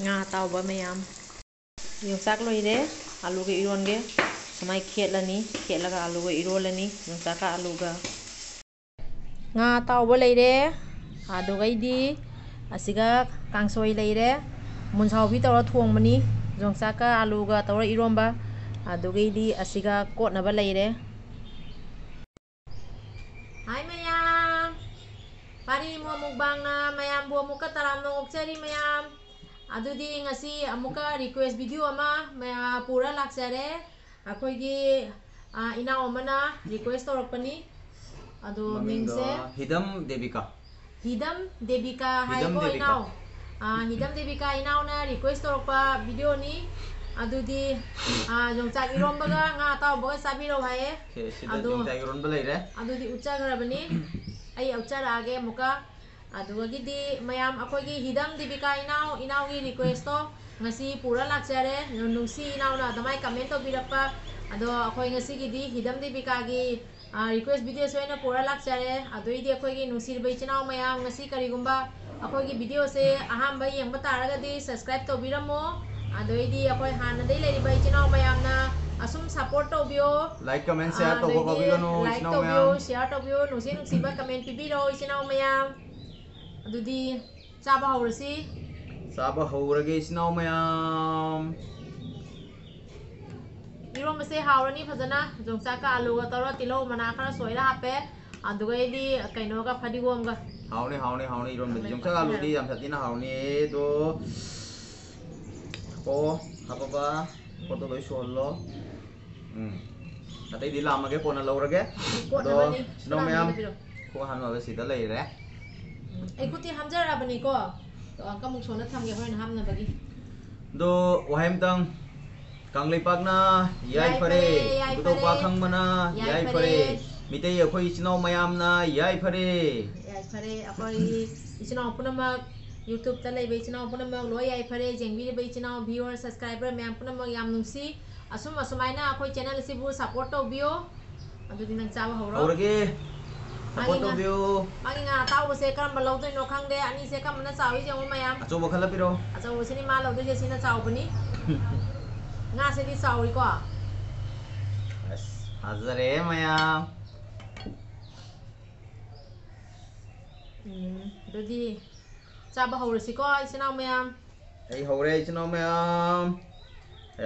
nga tauba mayam yongsak loire alu ge ironge samai khetlani khetlaga alu ge irolani yongsak ka alu ga nga tauba leire adugaidi asiga kangsoi leire munsawi tawra thongmani yongsak ka alu ga tawra iromba adugaidi asiga kotnaba leire hai mayam pari mo mukbang na mayam bo muka taram no okchari mayam adudi ngasi amuka request video ama maya pura laksare akoigi ina omana request torokpani adu mingse hidam devika hai ko inao hidam devika inao na request torokpa video ni adudi jongchak irombaga nga tawbaga sabiro haye adu jongchak ironba leire adudi uchagarabani ai ucharage muka adugagidi mayam akoigi hidam devika inao gi request to ngasi pura laksare nungsi inao na damai comment to birakpa ado akoi ngasi gidi hidam devika gi request video soina pura laksare adoidi akoigi nungsirbai chinao mayam ngasi karigumba akoigi video se ahamba yengba taragadi subscribe to biramo adoidi akoi hanadai leribai chinao mayam na asum support to bio like comment share to ko bigano like to bio share to bio nusi nusiba comment pibiro chinao mayam adudi chaba hawrage chinao mayam iromba se hawrani phajana jongsak ka alu ga tawra tilo mana khara soira hape adugaidi kaino ga phadigom ga hauni iromba jongsak alu di yam satina hauni do ko hapaba ko to loi sollo atai di lamage pona lawrage do no mayam ko hanwa ga sida leire ai kuti hamjara bani ko to angka muk sona thamge hoina hamna bagi do wahem tang kanglei pakna yai fare budo pa khangmana yai fare mitei akhoi chinau mayam na yai fare akoi chinau punamak YouTube ta lei chinau punamak loi yai fare jengbi bei chinau viewer subscriber mayam punamak yam nungsi asumaina akoi channel sibu support to bio adudi nang chawa hawrage support to bio magi nga taw se karam balau to no khangde ani se kam na chawi jeng mayam acho bokhala piro acho sini ma lau de sina chaw bani nga se di chawi ko bas hazare mayam dodi chaba hawrasi ko isinau mayam ai hawre isinau mayam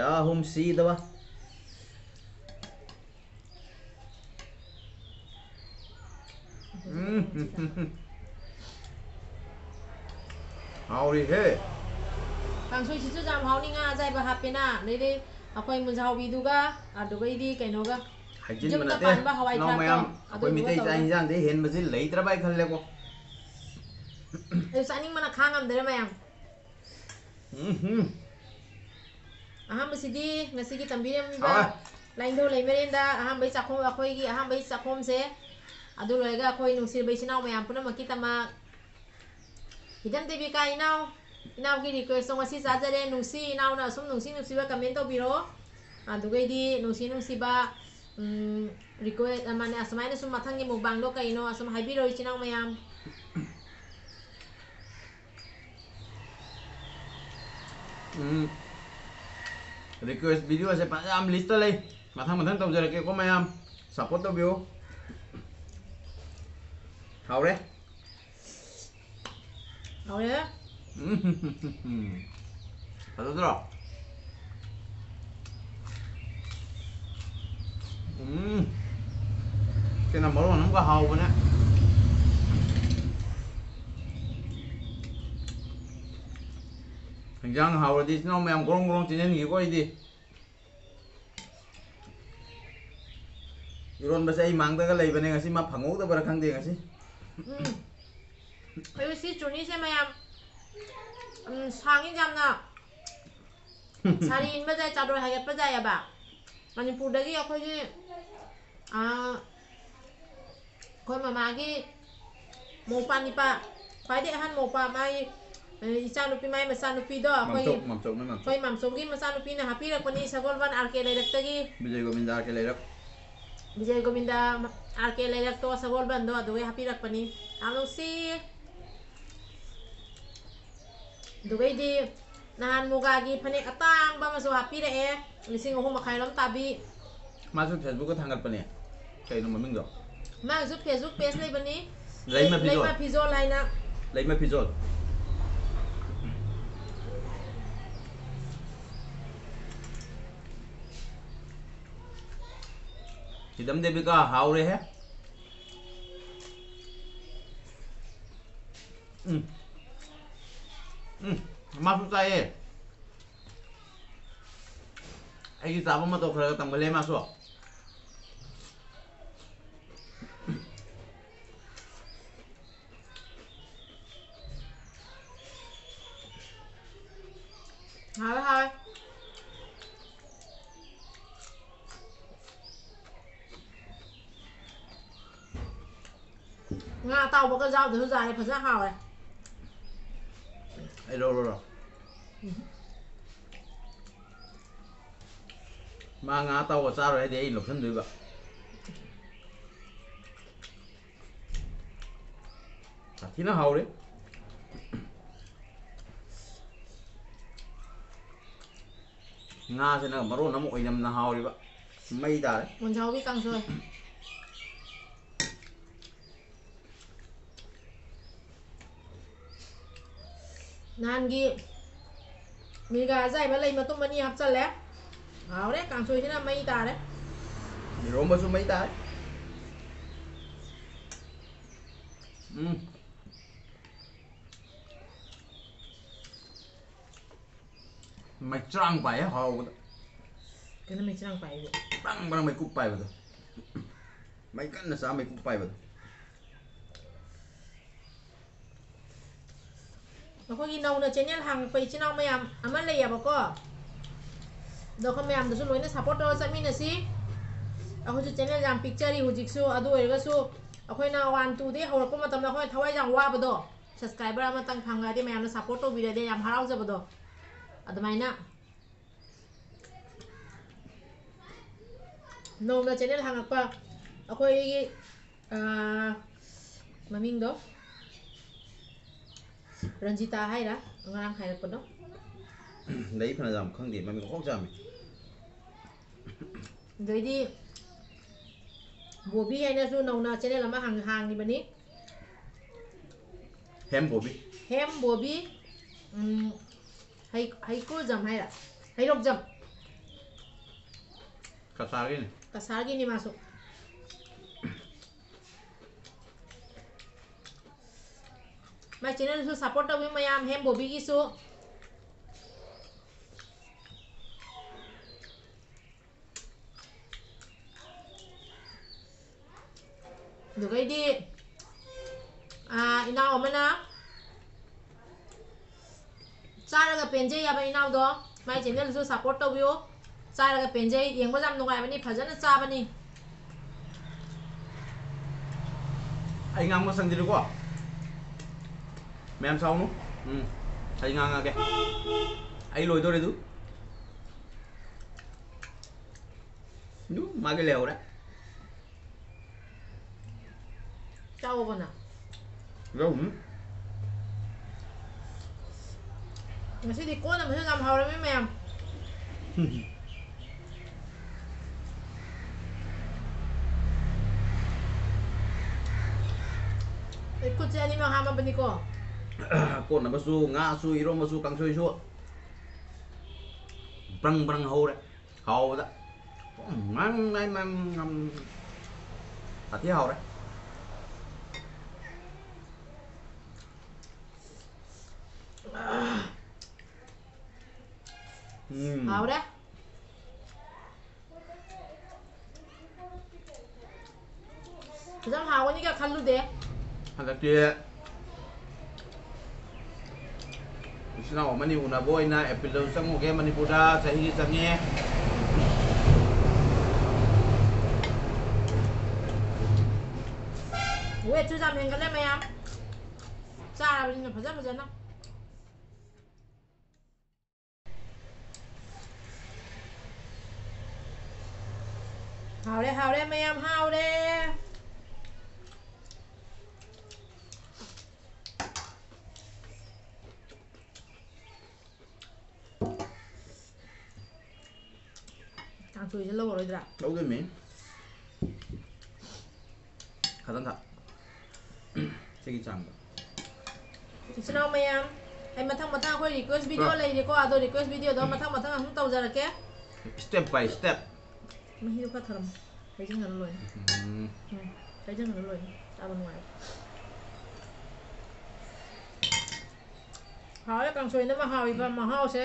ya hum si dawa hauri he kangsoi sisu jam hauni nga jai ba hapena lele akoi munjau biduga adugaidi kainoga hajin manate no mayam akoi mitei jang jang de hen majil lei trabai khalle ko saning mana khangam dere mayam aham sidi ngasigi tambirem ba lain do lai merenda aham bai chakhom akoi gi aham bai chakhom se adu loiga akoi nungsir bai chinau mayam puna makita ma hidam devika inau gi request song asi sajare nungsi inau na sum nungsi ba comment to biro adugaidi nungsi ba request mane asmaina sum mathangi mukbang do kaino asum haibiro chinau mayam request video se pajam list lei mathang tau jare ke ko mayam support to bio hawre Adoro. Cái nào món nó có hàu bên á. Thành ra hàu là đi nó mèo con chỉ nên nghỉ coi đi. Iron ba say mang ta cái lấy bên này ngasi mà phẳng ngủ ta bara khang đi ngasi. Ayo si Juni se mayam 상인 잠나 살이 인바자 자로 하게 빠자야 봐. 아니 부다기 약하지 거기 마마기 모파니빠 과이데 한 모파 마이 이사누피 마이 마사누피도 거기 맘속이 마사누피나 하피라 거니 사골반 아르케 레렉타기 비제이 고민다 아르케 레렉 비제이 고민다 아르케 레렉도 사골반도 아도게 하피라 거니 아노시 दुगैदी นานมูกากีพเนกอตังบ้ามาสวัสดีเด้ลิซิงโอโฮมาใครล้มตาบี มาสุดเฟซบุ๊กก็ทางกันปะเนี่ยใครนมันมึงหรอมาสุดเพจสุดเพจเลยบันนี้เลยมาพิโซอะไรนะเลยมาพิโซที่ดำเดบิก้าหาวเลยฮะมาสุดใจไอ้ที่สามมาตัวเคยตั้งไปเลยมาสัวหาไปหาไปงาเต่าบอกก็เจ้าเดี๋ยวจ่ายภาษาหาวเลยไอ้รอมางาเตากับซาอะไรเดี๋ยวหลบฉันดูแบบที่น่าเฮาเลยงาใช่ไหมมารู้น้ำอ้อยน้ำน่าเฮาเลยแบบไม่ได้มันเช้าพี่กังซวยนานกี่มีกาใจมาเลยมาตุ้มมันนี่ครับจันแล้วเอาเลยกังซวยที่นั่นไม่ตาเลยมีร่มมาสู้ไม่ได้ไม่จ้างไปฮะเฮาก็นั่นไม่จ้างไปเลยตั้งมันไม่กุ๊กไปแบบไม่กันนะสาไม่กุ๊กไปแบบแล้วก็กินเอาเนื้อเจนเนี่ยทางไปชิ้นเอาไม่ยำอามันเลยอ่ะบอกก็เดี๋ยวเขาไม่ยำเดี๋ยวสุดเลยเนี่ยซัพพอร์ตเราจะมีนะสิเอาเขาจะเจนเนี่ยยำพิกเจอร์ที่หูจิกซูอะดูเอก็ซูเอาค่อยนาวันตูที่เขาเราก็มาทำแล้วค่อยทวายจังว่าบดอ subscriber มาตั้งทางการที่ไม่ยำเนี่ยซัพพอร์ตตัววิดีโอเดียยำหาเราจะบดอada mainnya no na channel hang apa ako maming do Ranjita hay đó ngang hay con đó đấy phần làm không điểm mà mình có làm rồi đi bobby hay là su nông na channel làm hàng hàng đi bên đi hem bobby hay cô jam hay là hay lộc jam kasar gini masuk my channel su support tapi mayam hem bobby gisu được cái đi inau mana sai là cái penjay ya ba inau do my channel su support to view sai là cái penjay yang ba jam nungai ba ni phajana cha ba ni anh ngang có sang gì được quá mẹ em sau nó anh ngang kìa anh lùi tôi đây tú mà cái lèo đấy Tahu apa nak? Gak Masih di kona masih làm hầu đấy mấy mèo. Ikut si ani mang hama bani ko. Con là basu ngã su iro basu căng xuôi xuôi. Prang hầu đấy. Hầu đó. Mang ngâm hạt hầu đấy. Hầu đấy. Cái hầu cái cái khăn luôn đấy. Hạt kia. Sinaw mani una boy na episode sang mo kay manipuda sa higit sa niya. Ue chú làm hình cái lên mày em. Cha là mình phải rất nó. Hào đây mày em hào đây. ꯀꯥꯡꯁꯣꯏꯁꯦ ꯂꯧꯔꯔꯣꯏꯗ꯭ꯔꯥ ꯂꯧꯗꯣꯏꯃꯤ ꯈꯇꯪ ꯈꯛ ꯁꯤꯒꯤ ꯆꯥꯡꯗ ꯏꯆꯤꯟ ꯏꯅꯥꯎ ꯃꯌꯥꯝ ꯑꯩ ꯃꯊꯪ ꯑꯩꯈꯣꯏ ꯔꯤꯀ꯭ꯋꯦꯁ ꯚꯤꯗꯤꯑꯣ ꯂꯩꯔꯦꯀꯣ ꯑꯗꯣ ꯔꯤꯀ꯭ꯋꯦꯁ ꯚꯤꯗꯤꯑꯣꯗꯣ ꯃꯊꯪ ꯑꯗꯨꯝ ꯇꯧꯖꯔꯛꯀꯦ ꯁ꯭ꯇꯦꯞ ꯕꯥꯏ ꯁ꯭ꯇꯦꯞ ꯃꯍꯤꯗꯣ ꯈꯔ ꯊꯔꯝꯃꯣ ꯍꯩꯖꯤꯟꯒꯅꯨ ꯂꯣꯏꯅ ꯍꯩꯖꯤꯟꯒꯅꯨ ꯂꯣꯏꯅ ꯆꯥꯕ ꯅꯨꯡꯉꯥꯏꯔꯦ ꯍꯥꯎꯔꯦ ꯀꯥꯡꯁꯣꯏꯅ ꯍꯥꯎꯔꯤꯕ ꯃꯍꯥꯎꯁꯦ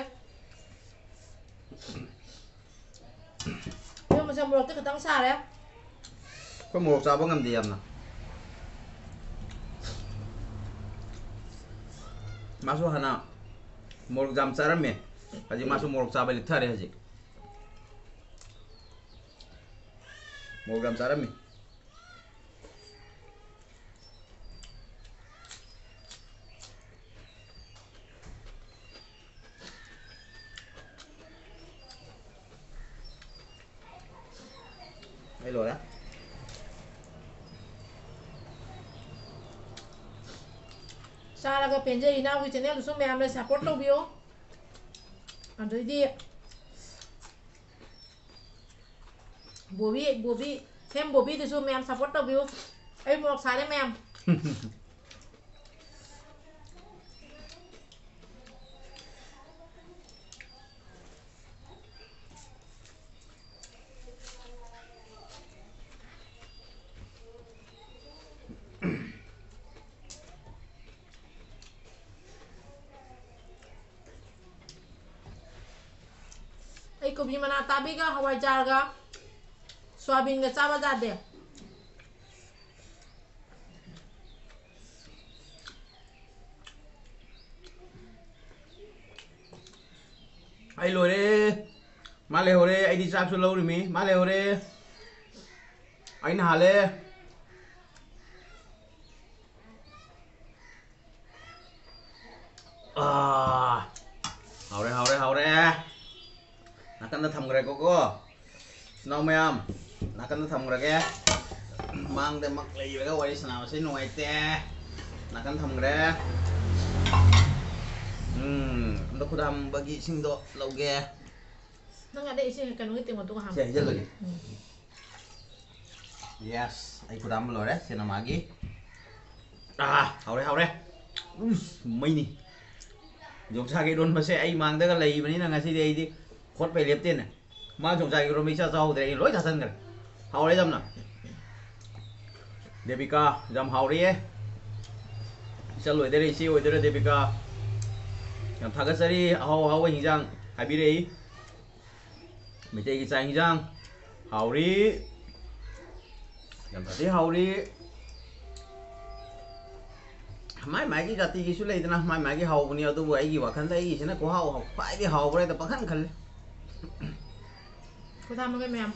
ꯏꯔꯣꯟꯕꯁꯦ ꯃꯣꯔꯣꯛꯇꯤ ꯈꯤꯇꯪ ꯁꯥꯔꯦ ꯑꯩꯈꯣꯏ ꯃꯣꯔꯣꯛ ꯆꯥꯕ ꯉꯝꯗꯦ ꯌꯥꯝꯅ 마수 하나 모르 잠 사람이 아직 마수 모르 잡아 리타래 아직 모르 잠 사람이 이리 와라 ꯆꯥꯔꯒ ꯄꯦꯟꯖꯩ ꯏꯅꯥꯎꯒꯤ ꯆꯦꯅꯦꯜꯗꯨꯁꯨ ꯃꯌꯥꯝꯅ ꯁꯞꯄꯣꯔꯠ ꯇꯧꯕꯤꯌꯨ ꯑꯗꯩꯗꯤ ꯕꯣꯕꯤ ꯁꯦꯝ ꯕꯣꯕꯤꯗꯨꯁꯨ ꯃꯌꯥꯝ ꯁꯞꯄꯣꯔꯠ ꯇꯧꯕꯤꯌꯨ ꯑꯩ ꯃꯣꯔꯣꯛ ꯁꯥꯔꯦ ꯃꯌꯥꯝ ꯑꯩ ꯀꯣꯕꯤ ꯃꯅꯥ ꯇꯥꯕꯤꯒ ꯍꯋꯥꯏꯖꯥꯔꯒ ꯁꯣꯌꯥꯕꯤꯟꯒ ꯆꯥꯕ ꯌꯥꯗꯦ ai lore ma le hore ai đi chak su lâu rồi mi ma le hore ai na le hore nakan na tham gre ko nào mày am nakan na tham gre ke mang de mak lei ga wari sana sai noi te nakan tham gre ndo khudam bagi sing do lâu ge nang ada isi kan ngi tengok tuh ham Saya aja lagi. Yes, ai khudam lo re, sena magi. Haure. Mai ni. Jong sa ke don ma se ai mang da ga lei bani na ngasi dei di. Khot pai lep ten. Ma jong sa ke ro mi cha chau de loi tha san gar. Haure jam na. Devika jam haure ye. Sa loi de re si oi de Devika. Yam tha ga sari hau hi jang hai bi rei. Mấy tay cái chanh rang hào đi làm gì hào đi mấy cái gạt thì cái số này thế mấy cái hào nhiều tôi vừa gì mà khăn thấy gì thế nó có hào phải cái hào đây tập khăn khăn cô tham cái mềm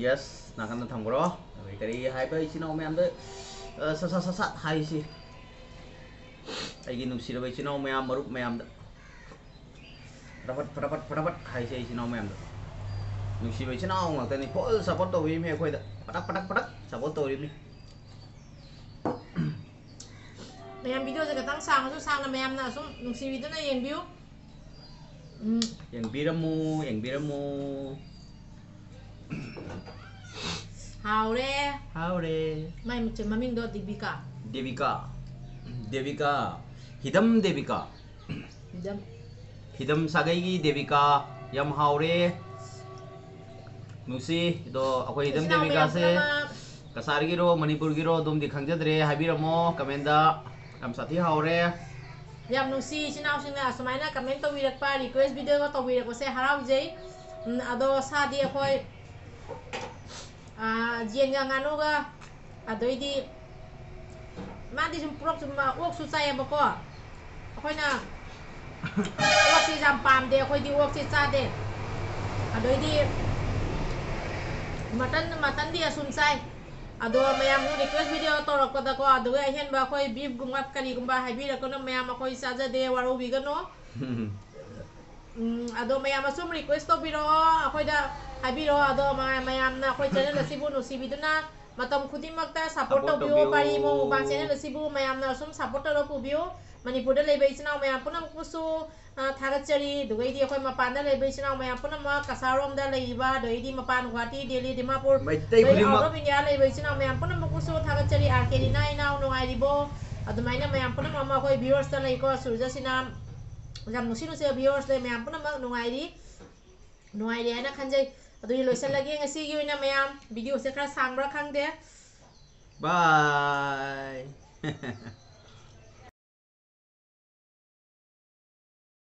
yes nào khăn thầm đó vậy cái đi hai bên xin ông em đấy sát hai xí ai cái nụ xí rồi xin ông em mà rút em đó phật hai xí xin ông em đó nusibai china ong tani full support to wi me khoi da patak support to ri ni mềm videoจะกระตั้งสร้างก็สร้างนะแมมนะซุ่มนุ่งซีวิตนั่นเองบิวyang biramu ฮาวเร่ haure ไม่มันจะมามิ่งโดดดิบิกา devika hidam devika hidam sagai gi devika yam haure nusi do akoi hidam devika se kasar gi ro manipur gi ro dum di khangjadre habiramo kamenda am sathi haure ยำนุ่งซีชินเอาชินนะสมัยนั้นคอมเมนต์ตัววีรักป้ารีเควสวิดีโอก็ตัววีรักก็เสียฮาราวิจัยอะโดซาดีคอยเจียนงานนู้ก็อะโดยดีมันที่ชุมพรกชุมมาอ้วกสุดใจมาก็คอยน่ะอ้วกที่จำปามเดียวคอยดีอ้วกที่ซาเดอะโดยดีมาตันเดียสุนใจAdo mayam nu request video torok kota ko ado ai hen ba khoi beef gumap kari gumba habi ra kono mayam khoi saja de waro bigano ado mayam asum request to biro khoi da habi ro ado mayam na khoi channel sibu no sibiduna matam khudi makta support to bio pari mo ba channel sibu mayam na asum support ro pu bio มณีปุระเลยไปชินเอาเมียปุ่นน้ำกุศลทาร์เจอรี่ดูไอ้ดีคอยมาปานได้เลยไปชินเอาเมียปุ่นน้ำว่ากษัตริย์ได้เลยบ้าโดยดีมาปานหัวที่เดลีดิมาปูโดยเอารถวิญญาเลยไปชินเอาเมียปุ่นน้ำกุศลทาร์เจอรี่อาร์เคดีน่าอินเอาหน่วยดิโบอะทำไมเนี่ยเมียปุ่นน้ำมาคอยวิวเออร์สเลยก็สุดจะสินำจำนุสินุเสียวิวเออร์สเลยเมียปุ่นน้ำหน่วยดีนะคันใจอะตัวนี้เลยเสร็จแล้วยังไงสิอยู่นะเมียวิดีโอเสร็จแล้วสั่งรักครั้งเดียว bye